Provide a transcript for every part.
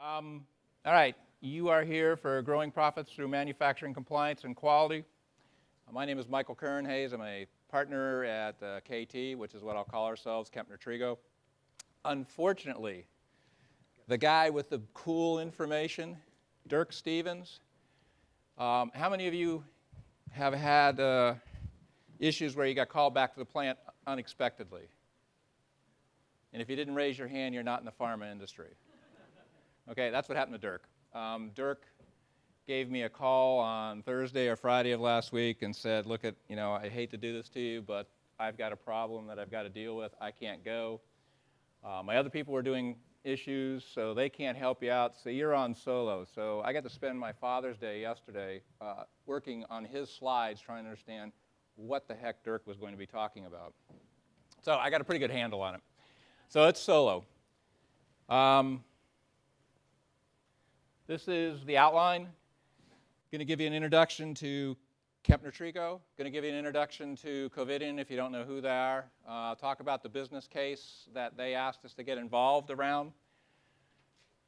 All right, you are here for growing profits through manufacturing compliance and quality. My name is Michael Kern-Hayes. I'm a partner at KT, which is what I'll call ourselves, Kepner-Tregoe. Unfortunately, the guy with the cool information, Dirk Stevens, how many of you have had issues where you got called back to the plant unexpectedly? And if you didn't raise your hand, you're not in the pharma industry. Okay, that's what happened to Dirk. Dirk gave me a call on Thursday or Friday of last week and said, look, I hate to do this to you, but I've got a problem that I've got to deal with. I can't go. My other people were doing issues, so they can't help you out, so you're on solo. So I got to spend my Father's Day yesterday working on his slides trying to understand what the heck Dirk was going to be talking about. So I got a pretty good handle on it. So it's solo. This is the outline. Going to give you an introduction to Kepner-Tregoe. Going to give you an introduction to Covidien if you don't know who they are. Talk about the business case that they asked us to get involved around.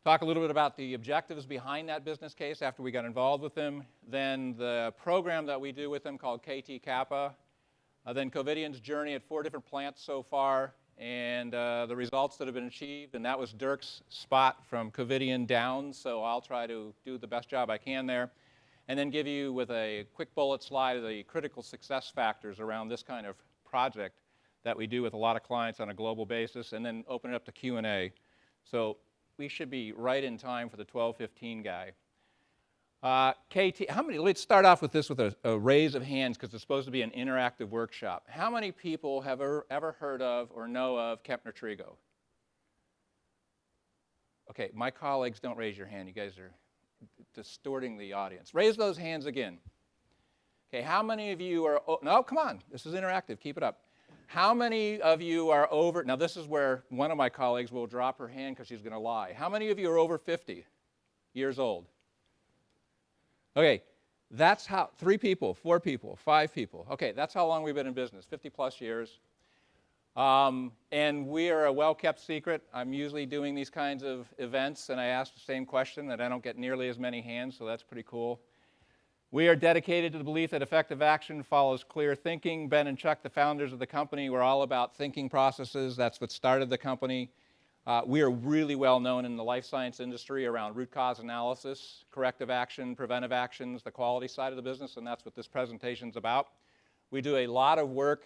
Talk a little bit about the objectives behind that business case after we got involved with them. Then the program that we do with them called KT Kappa. Then Covidien's journey at 4 different plants so far, and the results that have been achieved. And that was Dirk's spot from Covidien down, so I'll try to do the best job I can there. And then give you, with a quick bullet slide, the critical success factors around this kind of project that we do with a lot of clients on a global basis, and then open it up to Q&A. So we should be right in time for the 12:15 guy. KT, let's start off with this with a raise of hands, because it's supposed to be an interactive workshop. How many people have ever heard of or know of Kepner-Tregoe? Okay, my colleagues, don't raise your hand. You guys are distorting the audience. Raise those hands again. Okay, how many of you are, no, come on, this is interactive, keep it up. How many of you are over, now this is where one of my colleagues will drop her hand because she's going to lie. How many of you are over 50 years old? Okay, that's how, 3 people, 4 people, 5 people. Okay, that's how long we've been in business, 50 plus years. And we are a well-kept secret. I'm usually doing these kinds of events, and I ask the same question, that I don't get nearly as many hands, so that's pretty cool. We are dedicated to the belief that effective action follows clear thinking. Ben and Chuck, the founders of the company, were all about thinking processes. That's what started the company. We are really well known in the life science industry around root cause analysis, corrective action, preventive actions, the quality side of the business, and that's what this presentation is about. We do a lot of work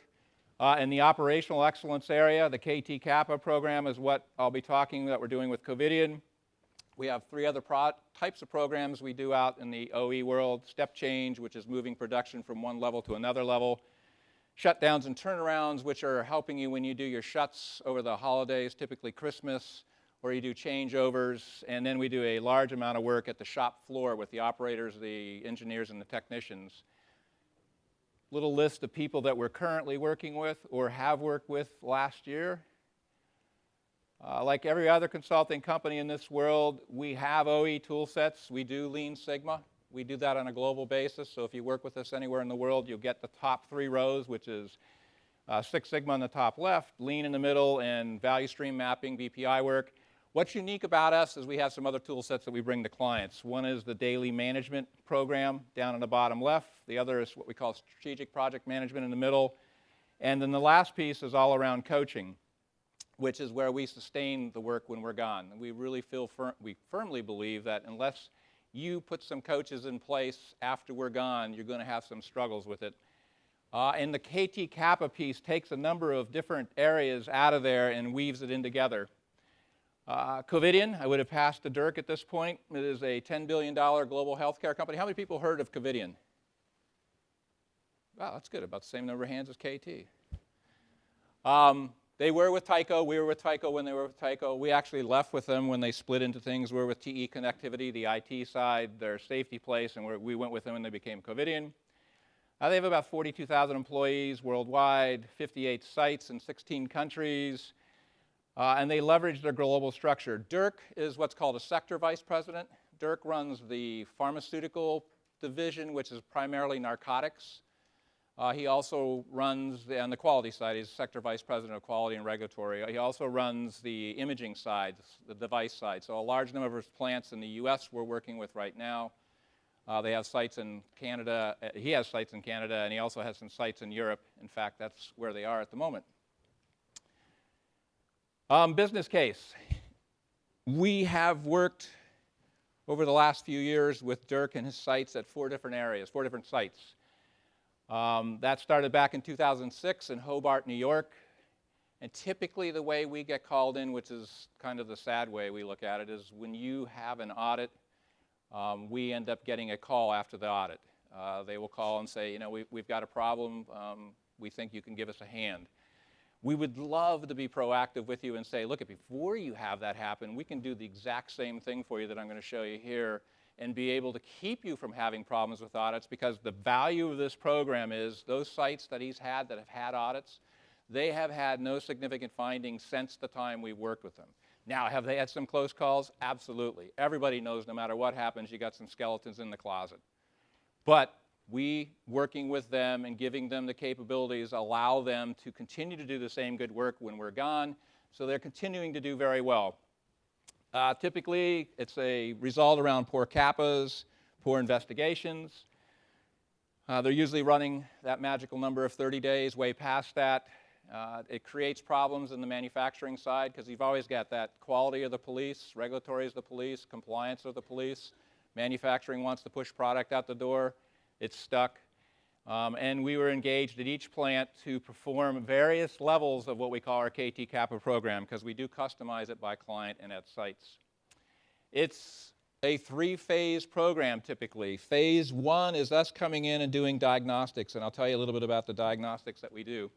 in the operational excellence area. The KT Kappa program is what I'll be talking that we're doing with Covidien. We have 3 other types of programs we do out in the OE world. Step change, which is moving production from one level to another level. Shutdowns and turnarounds, which are helping you when you do your shuts over the holidays, typically Christmas, or you do changeovers. And then we do a large amount of work at the shop floor with the operators, the engineers, and the technicians. Little list of people that we're currently working with or have worked with last year. Like every other consulting company in this world, we have OE tool sets. We do Lean Sigma. We do that on a global basis, so if you work with us anywhere in the world, you'll get the top 3 rows, which is Six Sigma on the top left, Lean in the middle, and value stream mapping, VPI work. What's unique about us is we have some other tool sets that we bring to clients. One is the daily management program down on the bottom left. The other is what we call strategic project management in the middle. And then the last piece is all around coaching, which is where we sustain the work when we're gone. And we really we firmly believe that unless you put some coaches in place after we're gone, you're going to have some struggles with it. And the KT Kappa piece takes a number of different areas out of there and weaves it in together. Covidien, I would have passed to Dirk at this point. It is a $10 billion global healthcare company. How many people heard of Covidien? Wow, that's good. About the same number of hands as KT. They were with Tyco. We were with Tyco when they were with Tyco. We actually left with them when they split into things. We were with TE Connectivity, the IT side, their safety place, and we went with them when they became Covidien. They have about 42,000 employees worldwide, 58 sites in 16 countries, and they leverage their global structure. Dirk is what's called a sector vice president. Dirk runs the pharmaceutical division, which is primarily narcotics. He also runs, on the quality side, he's Sector Vice President of Quality and Regulatory. He also runs the imaging side, the device side. So a large number of his plants in the US we're working with right now. They have sites in Canada. He has sites in Canada, and he also has some sites in Europe. In fact, that's where they are at the moment. Business case. We have worked over the last few years with Dirk and his sites at 4 different areas, 4 different sites. That started back in 2006 in Hobart, New York. And typically the way we get called in, which is kind of the sad way we look at it, is when you have an audit, we end up getting a call after the audit. They will call and say, you know, we've got a problem. We think you can give us a hand. We would love to be proactive with you and say, look, before you have that happen, we can do the exact same thing for you that I'm going to show you here, and be able to keep you from having problems with audits, because the value of this program is those sites that he's had that have had audits, they have had no significant findings since the time we've worked with them. Now, have they had some close calls? Absolutely. Everybody knows no matter what happens, you got some skeletons in the closet. But we, working with them and giving them the capabilities, allow them to continue to do the same good work when we're gone, so they're continuing to do very well. Typically, it's a result around poor kappas, poor investigations. They're usually running that magical number of 30 days, way past that. It creates problems in the manufacturing side, because you've always got that quality of the police, regulatory is the police, compliance of the police. Manufacturing wants to push product out the door. It's stuck. And we were engaged at each plant to perform various levels of what we call our KT Kappa program, because we do customize it by client and at sites. It's a 3-phase program typically. Phase 1 is us coming in and doing diagnostics, and I'll tell you a little bit about the diagnostics that we do.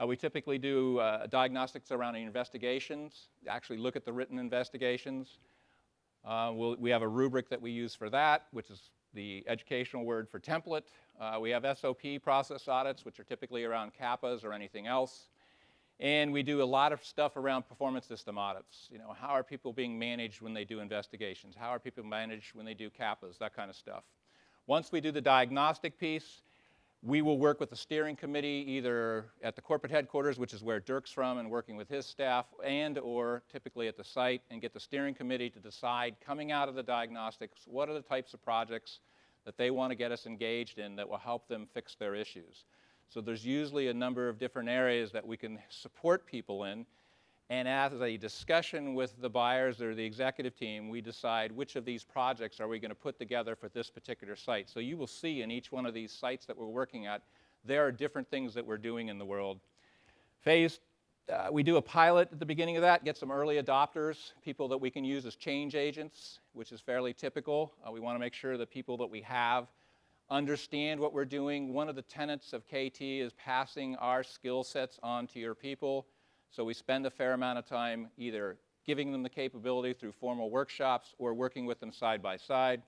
We typically do diagnostics around investigations, actually look at the written investigations. We have a rubric that we use for that, which is the educational word for template. We have SOP process audits, which are typically around kappas or anything else. And we do a lot of stuff around performance system audits. You know, how are people being managed when they do investigations? How are people managed when they do kappas? That kind of stuff. Once we do the diagnostic piece, we will work with the steering committee either at the corporate headquarters, which is where Dirk's from, and working with his staff, and or typically at the site, and get the steering committee to decide, coming out of the diagnostics, what are the types of projects that they want to get us engaged in that will help them fix their issues. So there's usually a number of different areas that we can support people in, and as a discussion with the buyers or the executive team, we decide which of these projects are we going to put together for this particular site. So you will see in each one of these sites that we're working at, there are different things that we're doing in the world. We do a pilot at the beginning of that, get some early adopters, people that we can use as change agents, which is fairly typical. We want to make sure that people that we have understand what we're doing. One of the tenets of KT is passing our skill sets on to your people. So we spend a fair amount of time either giving them the capability through formal workshops or working with them side by side.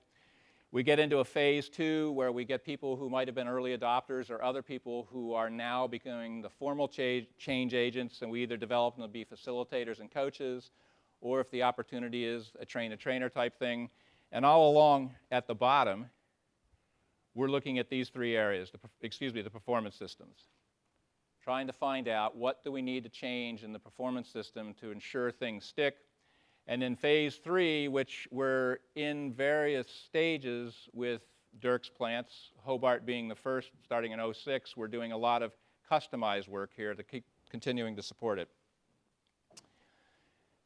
We get into a phase 2 where we get people who might have been early adopters or other people who are now becoming the formal change agents, and we either develop them to be facilitators and coaches, or if the opportunity is a train-a-trainer type thing. And all along at the bottom, we're looking at these 3 areas, the performance systems. Trying to find out what do we need to change in the performance system to ensure things stick. And in phase 3, which we're in various stages with Dirk's plants, Hobart being the first, starting in 2006, we're doing a lot of customized work here to keep continuing to support it.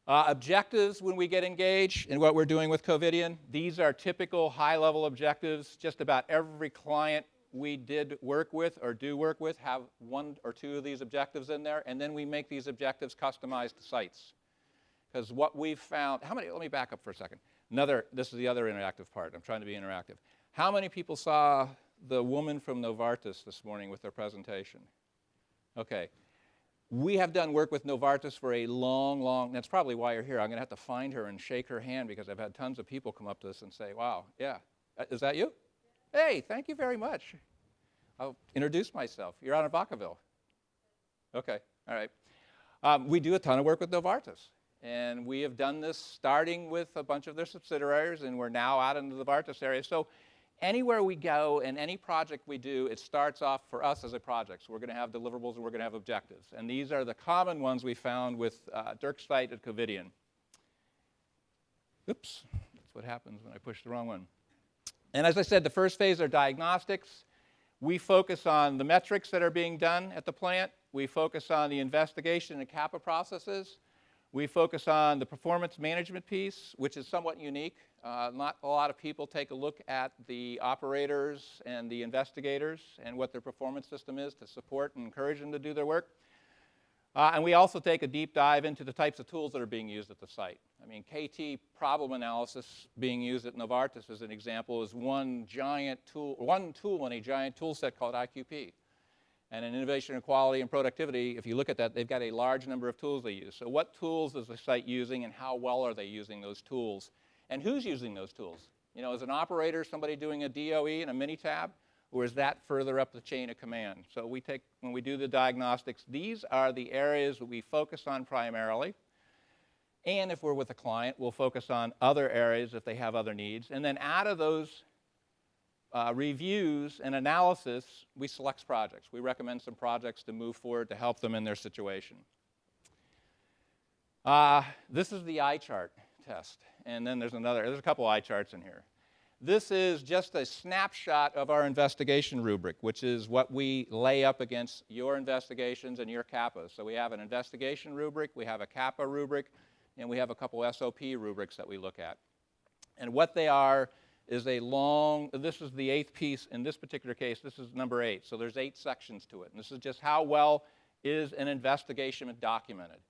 Objectives when we get engaged in what we're doing with Covidien. These are typical high-level objectives. Just about every client we did work with or do work with have 1 or 2 of these objectives in there, and then we make these objectives customized to sites. Because what we've found, let me back up for a second. This is the other interactive part. I'm trying to be interactive. How many people saw the woman from Novartis this morning with their presentation? Okay. We have done work with Novartis for a long, that's probably why you're here. I'm going to have to find her and shake her hand, because I've had tons of people come up to us and say, wow, yeah, is that you? Hey, thank you very much. I'll introduce myself. You're out of Vacaville. Okay, all right. We do a ton of work with Novartis. And we have done this starting with a bunch of their subsidiaries, and we're now out into the Novartis area. So anywhere we go and any project we do, it starts off for us as a project. So we're going to have deliverables and we're going to have objectives. And these are the common ones we found with Dirk's site at Covidian. Oops, that's what happens when I push the wrong one. And as I said, the first phase are diagnostics. We focus on the metrics that are being done at the plant. We focus on the investigation and kappa processes. We focus on the performance management piece, which is somewhat unique. Not a lot of people take a look at the operators and the investigators and what their performance system is to support and encourage them to do their work. And we also take a deep dive into the types of tools that are being used at the site. I mean, KT problem analysis being used at Novartis, as an example, is one tool in a giant tool set called IQP. And in innovation and quality and productivity, if you look at that, they've got a large number of tools they use. So what tools is the site using and how well are they using those tools? And who's using those tools? You know, is an operator somebody doing a DOE and a mini-tab? Or is that further up the chain of command? So we take, when we do the diagnostics, these are the areas that we focus on primarily. And if we're with a client, we'll focus on other areas if they have other needs. And then out of those reviews and analysis, we select projects. We recommend some projects to move forward to help them in their situation. This is the eye chart test. And then there's a couple eye charts in here. This is just a snapshot of our investigation rubric, which is what we lay up against your investigations and your kappas. So we have an investigation rubric, we have a kappa rubric, and we have a couple SOP rubrics that we look at. And what they are is this is the 8th piece in this particular case. This is number 8. So there's 8 sections to it. And this is just how well is an investigation documented.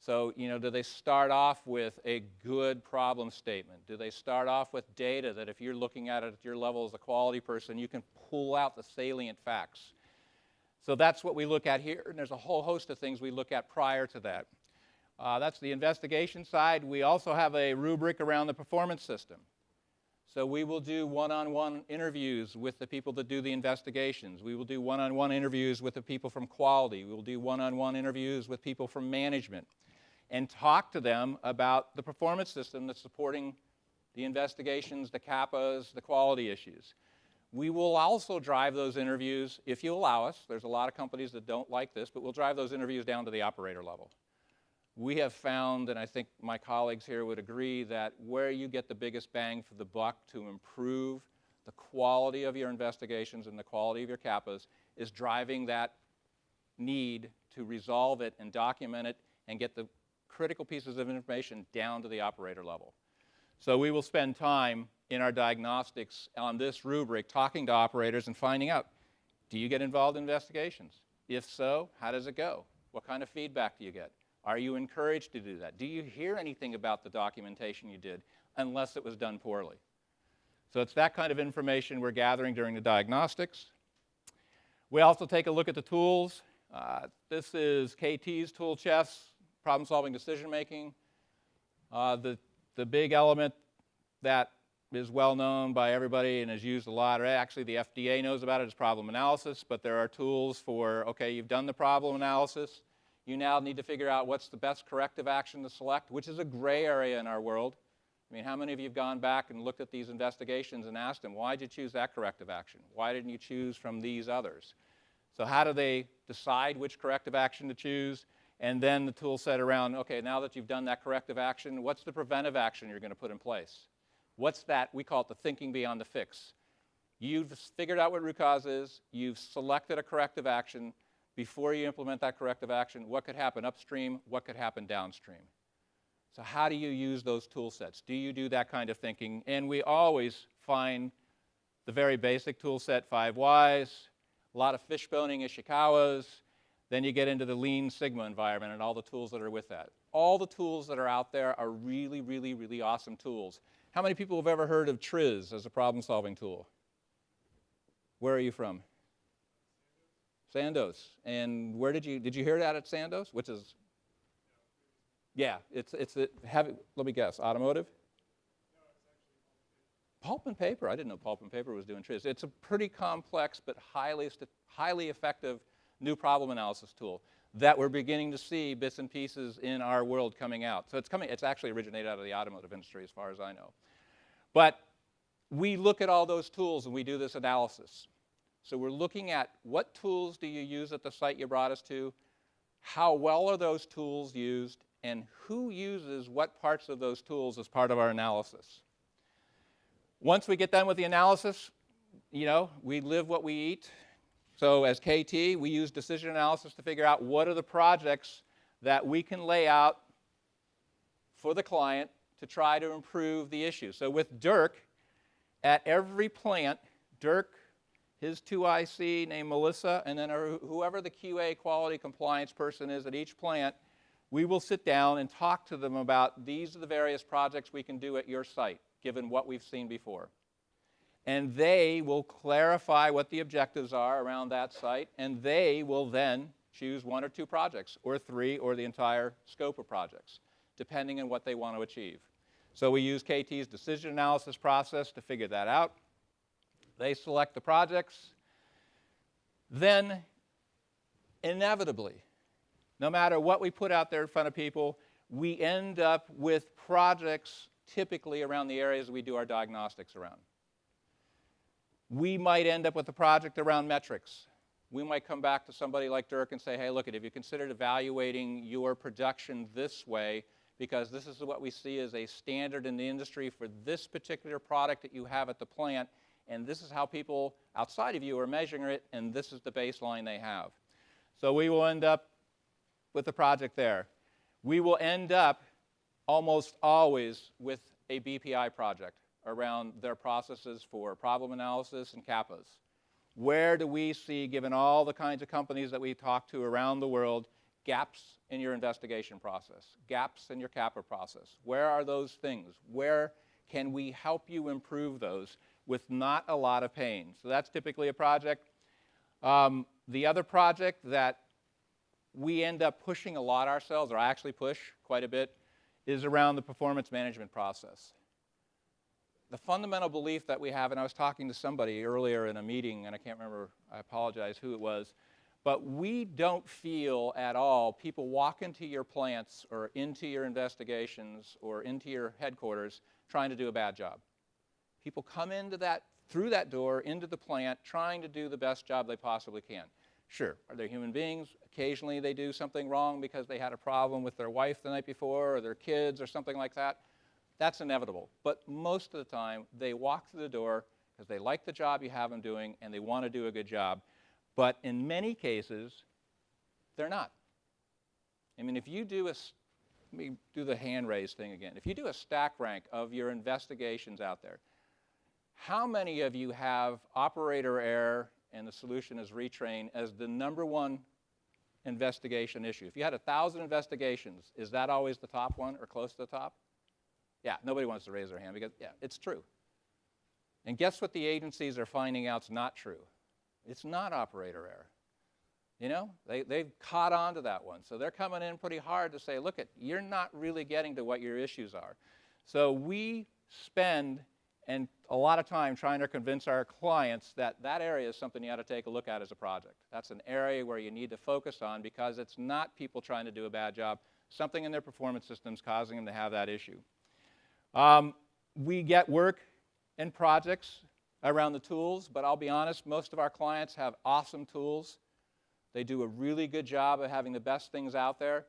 So, you know, do they start off with a good problem statement? Do they start off with data that if you're looking at it at your level as a quality person, you can pull out the salient facts? So that's what we look at here, and there's a whole host of things we look at prior to that. That's the investigation side. We also have a rubric around the performance system. So we will do one-on-one interviews with the people that do the investigations. We will do one-on-one interviews with the people from quality. We will do one-on-one interviews with people from management and talk to them about the performance system that's supporting the investigations, the kappas, the quality issues. We will also drive those interviews, if you allow us. There's a lot of companies that don't like this, but we'll drive those interviews down to the operator level. We have found, and I think my colleagues here would agree, that where you get the biggest bang for the buck to improve the quality of your investigations and the quality of your kappas is driving that need to resolve it and document it and get the critical pieces of information down to the operator level. So we will spend time in our diagnostics on this rubric talking to operators and finding out, do you get involved in investigations? If so, how does it go? What kind of feedback do you get? Are you encouraged to do that? Do you hear anything about the documentation you did unless it was done poorly? So it's that kind of information we're gathering during the diagnostics. We also take a look at the tools. This is KT's tool chest, problem-solving decision-making. The big element that is well known by everybody and is used a lot, or actually the FDA knows about it, is problem analysis, but there are tools for, okay, you've done the problem analysis. You now need to figure out what's the best corrective action to select, which is a gray area in our world. I mean, how many of you have gone back and looked at these investigations and asked them, why did you choose that corrective action? Why didn't you choose from these others? So how do they decide which corrective action to choose? And then the tool set around, okay, now that you've done that corrective action, what's the preventive action you're going to put in place? What's that? We call it the thinking beyond the fix. You've figured out what root cause is. You've selected a corrective action. Before you implement that corrective action, what could happen upstream? What could happen downstream? So how do you use those tool sets? Do you do that kind of thinking? And we always find the very basic tool set, 5 whys, a lot of fishboning Ishikawas. Then you get into the Lean Sigma environment and all the tools that are with that. All the tools that are out there are really, really, really awesome tools. How many people have ever heard of TRIZ as a problem-solving tool? Where are you from? Sandoz. And where did you hear that at Sandoz? Which is, yeah, let me guess, automotive? Pulp and paper. I didn't know pulp and paper was doing TRIZ. It's a pretty complex but highly effective new problem analysis tool that we're beginning to see bits and pieces in our world coming out. So it's actually originated out of the automotive industry as far as I know. But we look at all those tools and we do this analysis. So we're looking at what tools do you use at the site you brought us to, how well are those tools used, and who uses what parts of those tools as part of our analysis. Once we get done with the analysis, you know, we live what we eat. So as KT, we use decision analysis to figure out what are the projects that we can lay out for the client to try to improve the issue. So with Dirk, at every plant, Dirk, his 2IC named Melissa, and then whoever the QA quality compliance person is at each plant, we will sit down and talk to them about these are the various projects we can do at your site, given what we've seen before. And they will clarify what the objectives are around that site, and they will then choose 1 or 2 projects, or 3, or the entire scope of projects, depending on what they want to achieve. So we use KT's decision analysis process to figure that out. They select the projects. Then, inevitably, no matter what we put out there in front of people, we end up with projects typically around the areas we do our diagnostics around. We might end up with a project around metrics. We might come back to somebody like Dirk and say, hey, look, if you considered evaluating your production this way, because this is what we see as a standard in the industry for this particular product that you have at the plant, and this is how people outside of you are measuring it, and this is the baseline they have. So we will end up with a project there. We will end up almost always with a BPI project around their processes for problem analysis and kappas. Where do we see, given all the kinds of companies that we talk to around the world, gaps in your investigation process, gaps in your kappa process? Where are those things? Where can we help you improve those with not a lot of pain? So that's typically a project. The other project that we end up pushing a lot ourselves, or I actually push quite a bit, is around the performance management process. The fundamental belief that we have, and I was talking to somebody earlier in a meeting, and I can't remember, I apologize who it was, but we don't feel at all people walk into your plants or into your investigations or into your headquarters trying to do a bad job. People come into through that door into the plant trying to do the best job they possibly can. Sure, are they human beings? Occasionally they do something wrong because they had a problem with their wife the night before or their kids or something like that. That's inevitable. But most of the time, they walk through the door because they like the job you have them doing and they want to do a good job. But in many cases, they're not. I mean, if you do let me do the hand raise thing again. If you do a stack rank of your investigations out there, how many of you have operator error and the solution is retrain as the #1 investigation issue? If you had 1,000 investigations, is that always the top one or close to the top? Yeah, nobody wants to raise their hand because, yeah, it's true. And guess what the agencies are finding out is not true? It's not operator error. You know, they've caught on to that one. So they're coming in pretty hard to say, look, you're not really getting to what your issues are. So we spend a lot of time trying to convince our clients that that area is something you ought to take a look at as a project. That's an area where you need to focus on because it's not people trying to do a bad job. Something in their performance systems causing them to have that issue. We get work and projects around the tools, but I'll be honest, most of our clients have awesome tools. They do a really good job of having the best things out there.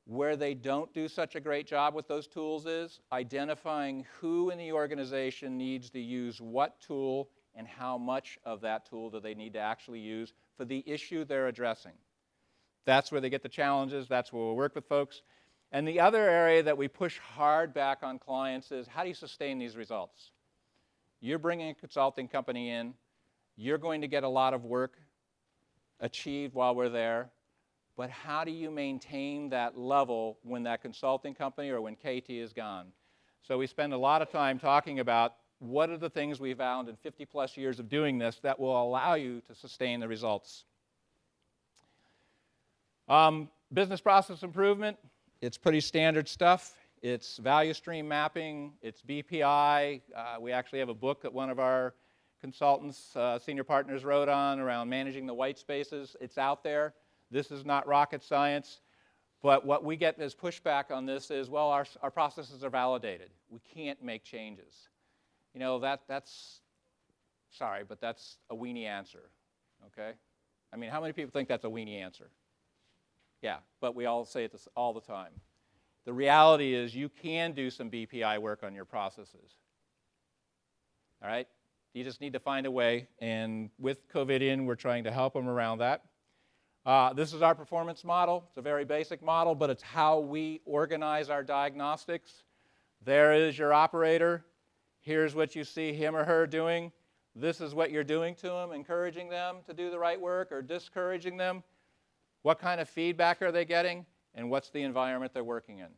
Where they don't do such a great job with those tools is identifying who in the organization needs to use what tool and how much of that tool do they need to actually use for the issue they're addressing. That's where they get the challenges. That's where we'll work with folks. And the other area that we push hard back on clients is how do you sustain these results? You're bringing a consulting company in. You're going to get a lot of work achieved while we're there. But how do you maintain that level when that consulting company or when KT is gone? So we spend a lot of time talking about what are the things we found in 50-plus years of doing this that will allow you to sustain the results. Business process improvement, it's pretty standard stuff. It's value stream mapping. It's BPI. We actually have a book that one of our consultants, senior partners, wrote on around managing the white spaces. It's out there. This is not rocket science. But what we get as pushback on this is, well, our processes are validated. We can't make changes. You know, sorry, but that's a weenie answer, okay? I mean, how many people think that's a weenie answer? Yeah, but we all say it all the time. The reality is you can do some BPI work on your processes, all right? You just need to find a way, and with Covidian, we're trying to help them around that. This is our performance model. It's a very basic model, but it's how we organize our diagnostics. There is your operator. Here's what you see him or her doing. This is what you're doing to them, encouraging them to do the right work or discouraging them. What kind of feedback are they getting? And what's the environment they're working in?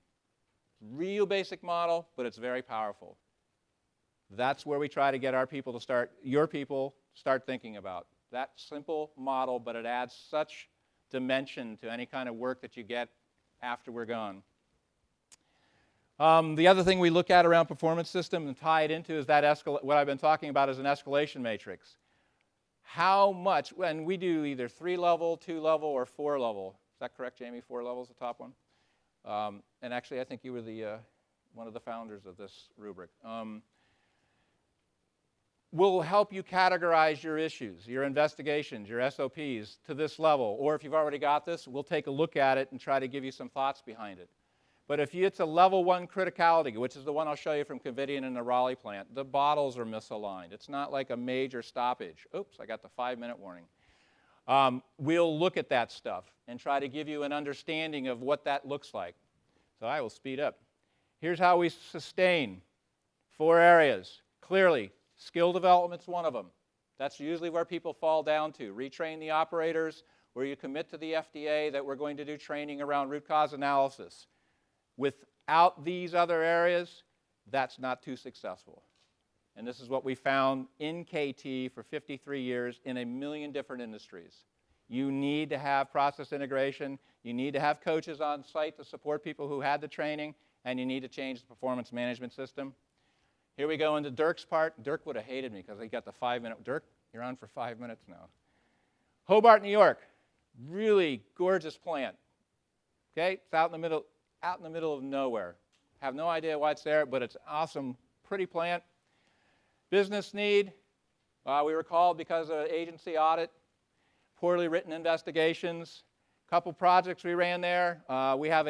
Real basic model, but it's very powerful. That's where we try to get our people to start, your people, start thinking about. That simple model, but it adds such dimension to any kind of work that you get after we're gone. The other thing we look at around performance system and tie it into is that what I've been talking about is an escalation matrix. How much, when we do either 3-level, 2-level, or 4-level. Is that correct, Jamie? 4 levels, the top one? And actually, I think you were one of the founders of this rubric. We'll help you categorize your issues, your investigations, your SOPs to this level. Or if you've already got this, we'll take a look at it and try to give you some thoughts behind it. But if it's a level 1 criticality, which is the one I'll show you from Covidian in the Raleigh plant, the bottles are misaligned. It's not like a major stoppage. Oops, I got the 5-minute warning. We'll look at that stuff and try to give you an understanding of what that looks like. So I will speed up. Here's how we sustain 4 areas. Clearly, skill development's one of them. That's usually where people fall down to. Retrain the operators, where you commit to the FDA that we're going to do training around root cause analysis. Without these other areas, that's not too successful. And this is what we found in KT for 53 years in a million different industries. You need to have process integration. You need to have coaches on site to support people who had the training, and you need to change the performance management system. Here we go into Dirk's part. Dirk would have hated me because he got the 5-minute. Dirk, you're on for 5 minutes now. Hobart, New York. Really gorgeous plant. Okay, it's out in the middle of nowhere. Have no idea why it's there, but it's an awesome, pretty plant. Business need. We were called because of agency audit, poorly written investigations. A couple projects we ran there. We have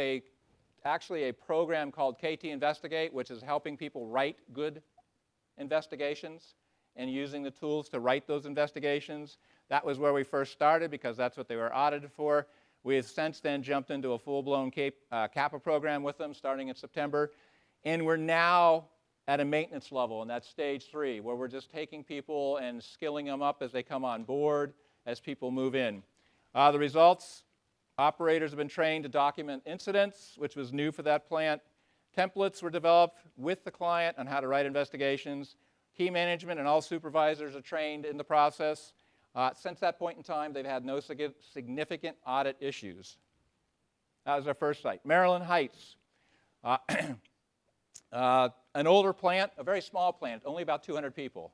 actually a program called KT Investigate, which is helping people write good investigations and using the tools to write those investigations. That was where we first started because that's what they were audited for. We have since then jumped into a full-blown kappa program with them starting in September. And we're now at a maintenance level, and that's stage 3, where we're just taking people and skilling them up as they come on board, as people move in. The results, operators have been trained to document incidents, which was new for that plant. Templates were developed with the client on how to write investigations. Key management and all supervisors are trained in the process. Since that point in time, they've had no significant audit issues. That was our first site. Maryland Heights. An older plant, a very small plant, only about 200 people.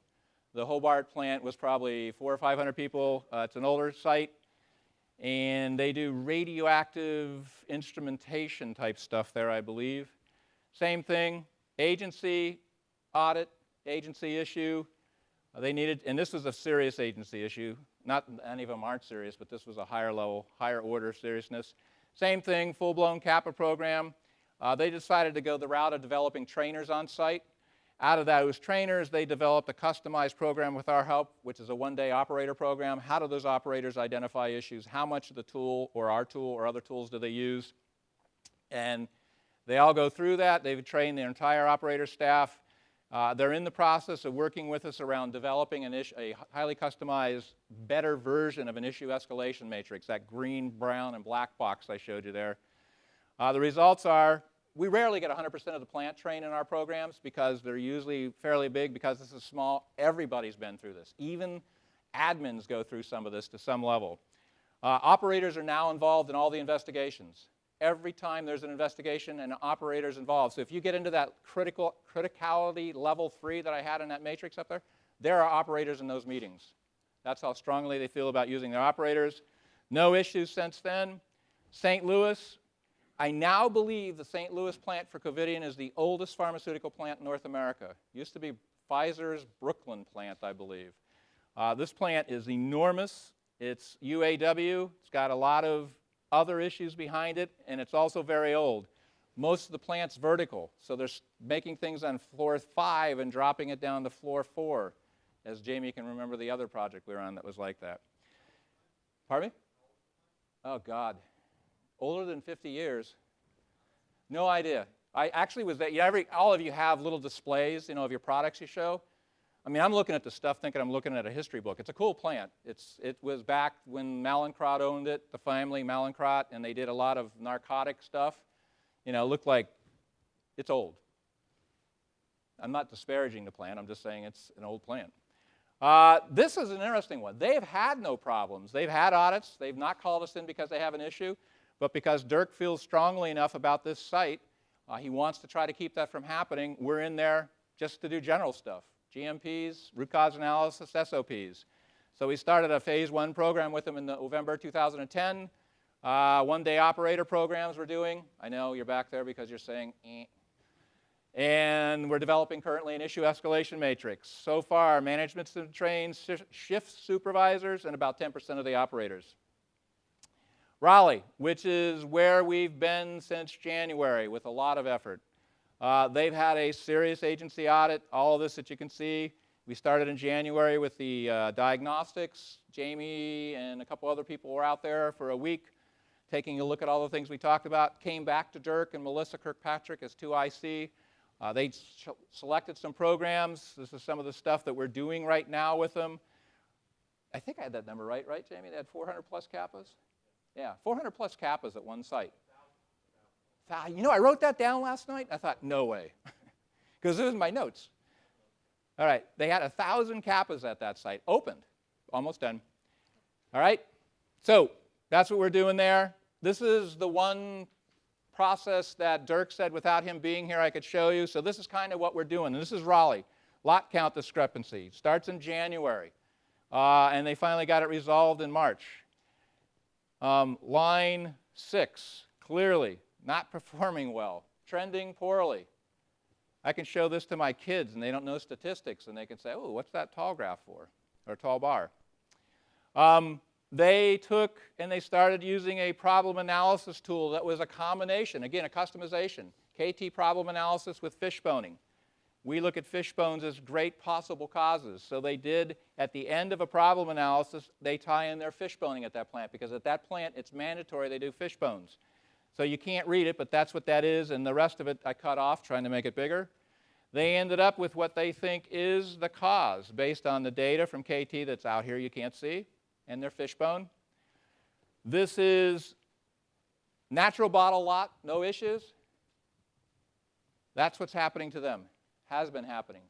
The Hobart plant was probably 400 or 500 people. It's an older site. And they do radioactive instrumentation type stuff there, I believe. Same thing, agency, audit, agency issue. They needed, and this was a serious agency issue. Not any of them aren't serious, but this was a higher level, higher order seriousness. Same thing, full-blown kappa program. They decided to go the route of developing trainers on site. Out of those trainers, they developed a customized program with our help, which is a 1-day operator program. How do those operators identify issues? How much of the tool or our tool or other tools do they use? And they all go through that. They've trained their entire operator staff. They're in the process of working with us around developing a highly customized, better version of an issue escalation matrix, that green, brown, and black box I showed you there. The results are, we rarely get 100% of the plant trained in our programs because they're usually fairly big. Because this is small, everybody's been through this. Even admins go through some of this to some level. Operators are now involved in all the investigations. Every time there's an investigation, an operator's involved. So if you get into that criticality level 3 that I had in that matrix up there are operators in those meetings. That's how strongly they feel about using their operators. No issues since then. St. Louis. I now believe the St. Louis plant for Covidian is the oldest pharmaceutical plant in North America. Used to be Pfizer's Brooklyn plant, I believe. This plant is enormous. It's UAW. It's got a lot of other issues behind it, and it's also very old. Most of the plant's vertical, so they're making things on floor 5 and dropping it down to floor 4, as Jamie can remember the other project we were on that was like that. Pardon me? Oh, God. Older than 50 years? No idea. I actually was there. All of you have little displays, of your products you show. I mean, I'm looking at the stuff thinking I'm looking at a history book. It's a cool plant. It was back when Mallinckrodt owned it, the family Mallinckrodt, and they did a lot of narcotic stuff. It looked like it's old. I'm not disparaging the plant. I'm just saying it's an old plant. This is an interesting one. They've had no problems. They've had audits. They've not called us in because they have an issue, but because Dirk feels strongly enough about this site, he wants to try to keep that from happening. We're in there just to do general stuff. GMPs, root cause analysis, SOPs. So we started a phase 1 program with them in November 2010. One-day operator programs we're doing. I know you're back there because you're saying, eh. And we're developing currently an issue escalation matrix. So far, management's been trained, shift supervisors, and about 10% of the operators. Raleigh, which is where we've been since January with a lot of effort. They've had a serious agency audit, all of this that you can see. We started in January with the Diagnostics. Jamie and a couple other people were out there for a week taking a look at all the things we talked about. Came back to Dirk and Melissa Kirkpatrick as 2IC. They selected some programs. This is some of the stuff that we're doing right now with them. I think I had that number right, Jamie? They had 400 plus kappas? Yeah, 400 plus kappas at one site. I wrote that down last night. I thought, no way, because it was in my notes. All right, they had 1,000 kappas at that site, opened, almost done. All right, so that's what we're doing there. This is the one process that Dirk said without him being here I could show you. So this is kind of what we're doing. And this is Raleigh, lot count discrepancy. Starts in January, and they finally got it resolved in March. Line 6, clearly not performing well, trending poorly. I can show this to my kids, and they don't know statistics, and they can say, oh, what's that tall graph for, or tall bar? They took and they started using a problem analysis tool that was a combination, again, a customization, KT problem analysis with fishboning. We look at fishbones as great possible causes. So they did, at the end of a problem analysis, they tie in their fishboning at that plant, because at that plant, it's mandatory they do fishbones. So you can't read it, but that's what that is, and the rest of it I cut off trying to make it bigger. They ended up with what they think is the cause based on the data from KT that's out here you can't see, and their fishbone. This is natural bottle lot, no issues. That's what's happening to them, has been happening.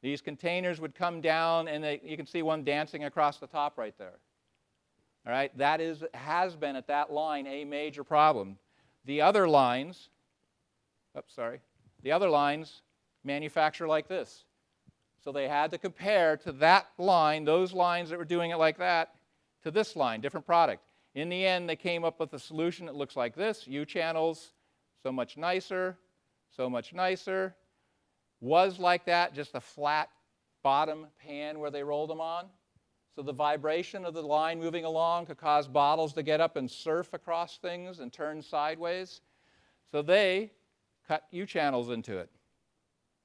These containers would come down, and you can see one dancing across the top right there. All right, that has been at that line a major problem. The other lines, the other lines manufacture like this. So they had to compare to that line, those lines that were doing it like that, to this line, different product. In the end, they came up with a solution that looks like this. U-channels, so much nicer, so much nicer. Was like that, just a flat bottom pan where they rolled them on. So the vibration of the line moving along could cause bottles to get up and surf across things and turn sideways. So they cut U-channels into it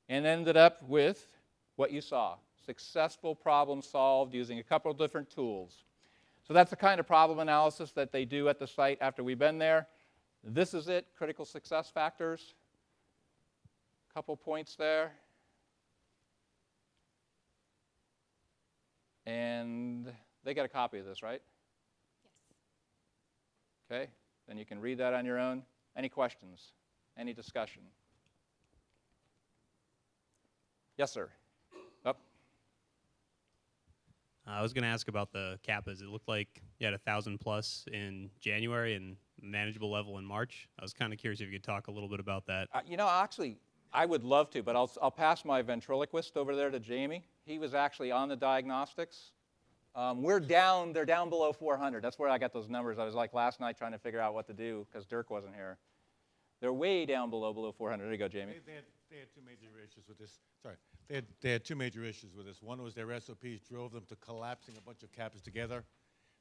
and ended up with what you saw, successful problem solved using a couple of different tools. So that's the kind of problem analysis that they do at the site after we've been there. This is it, critical success factors. Couple points there. And they get a copy of this, right? Yes. Okay, then you can read that on your own. Any questions? Any discussion? Yes, sir. Up. I was going to ask about the kappas. It looked like you had 1,000 plus in January and manageable level in March. I was kind of curious if you could talk a little bit about that. Actually, I would love to, but I'll pass my ventriloquist over there to Jamie. He was actually on the Diagnostics. They're down below 400. That's where I got those numbers. I was like last night trying to figure out what to do because Dirk wasn't here. They're way down below 400. There you go, Jamie. They had they had two major issues with this. Sorry, they had two major issues with this. One was their SOPs drove them to collapsing a bunch of kappas together.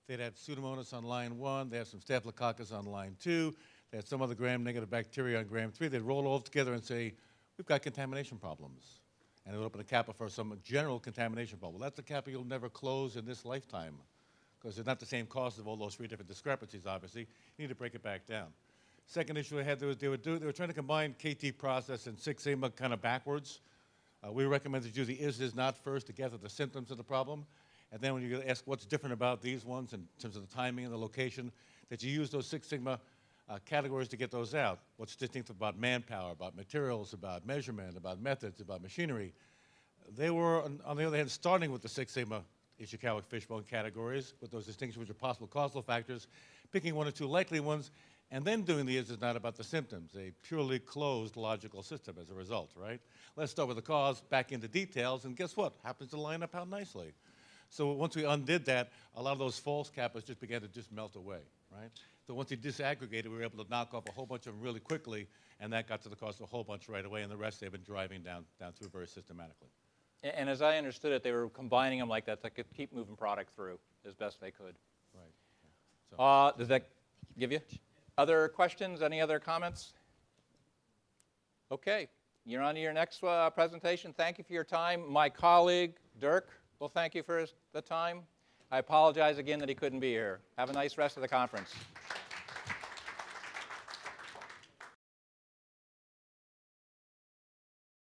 They'd had Pseudomonas on line 1, they had some Staphylococcus on line 2, they had some other gram-negative bacteria on gram 3. They'd roll all together and say, we've got contamination problems. And it would open a kappa for some general contamination problem. Well, that's a kappa you'll never close in this lifetime, because it's not the same cause of all those 3 different discrepancies, obviously. You need to break it back down. Second issue I had, they were trying to combine KT process and Six Sigma kind of backwards. We recommended you do the is not first to gather the symptoms of the problem. And then when you ask what's different about these ones in terms of the timing and the location, that you use those Six Sigma categories to get those out. What's distinctive about manpower, about materials, about measurement, about methods, about machinery. They were, on the other hand, starting with the Six Sigma Ishikawa fishbone categories with those distinctions which are possible causal factors, picking 1 or 2 likely ones, and then doing the is not about the symptoms, a purely closed logical system as a result, right? Let's start with the cause, back into details, and guess what? Happens to line up out nicely. So once we undid that, a lot of those false kappas just began to just melt away, right? So once we disaggregated, we were able to knock off a whole bunch of them really quickly, and that got to the cause of a whole bunch right away, and the rest they've been driving down through very systematically. And as I understood it, they were combining them like that to keep moving product through as best they could. Right. Yeah. So, Does that give you? Other questions? Any other comments? Okay. You're on to your next presentation. Thank you for your time. My colleague, Dirk, will thank you for the time. I apologize again that he couldn't be here. Have a nice rest of the conference.